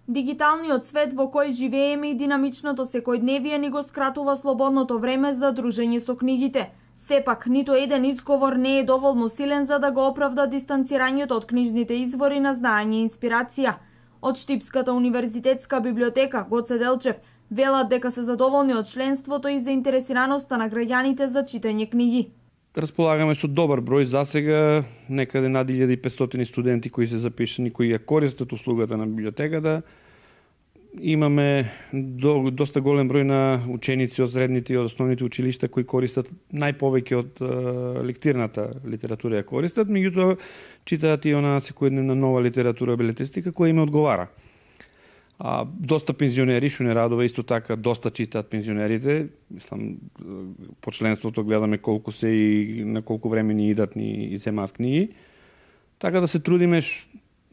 Дигиталниот свет во кој живееме и динамичното секојдневие ни го скратува слободното време за дружење со книгите. Сепак, ниту еден изговор не е доволно силен за да го оправда дистанцирањето од книжните извори на знаење и инспирација. Од Штипската универзитетска библиотека Гоце Делчев велат дека се задоволни од членството и заинтересираноста на граѓаните за читање книги. Располагаме со добар број засега, некаде над 1500 студенти кои се запишани, кои ја користат услугата на библиотеката. Имаме доста голем број на ученици од средните и од основните училишта кои користат најповеќе од лектирната литература ја користат, меѓутоа читаат и онаа секојдневна нова литература и белетристика која им одговара. Доста пензионери, што не радува, исто така доста читаат пензионерите. Мислам, по членството гледаме колку се и на колку време ни идат и земаат книги. Така да се трудиме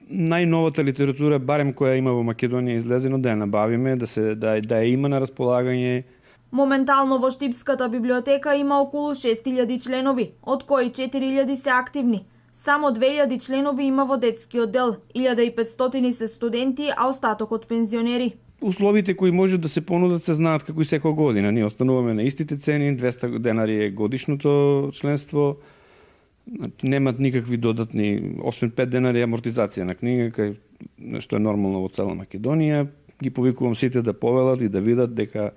најновата литература, барем која има во Македонија излезено, да ја набавиме, да ја има на располагање. Моментално во Штипската библиотека има околу 6000 членови, од кои 4000 се активни. Само 2000 членови има во детскиот дел, 1500 се студенти, а остатокот пензионери. Условите кои може да се понудат се знаат како и секоја година. Ние остануваме на истите цени, 200 денари е годишното членство, немат никакви додатни, освен 5 денари амортизација на книга, што е нормално во цела Македонија. Ги повикувам сите да повелат и да видат дека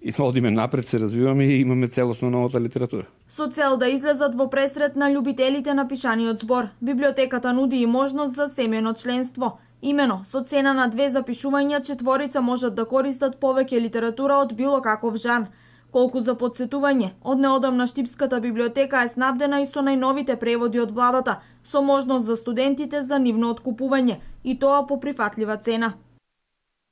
и одиме напред, се развиваме и имаме целосно новата литература. Со цел да излезат во пресрет на љубителите на пишаниот збор, библиотеката нуди и можност за семено членство. Имено, со цена на 2 запишувања, четворица можат да користат повеќе литература од било каков жан. Колку за подсетување, од неодамна Штипската библиотека е снабдена и со најновите преводи од владата, со можност за студентите за нивно откупување, и тоа по прифатлива цена.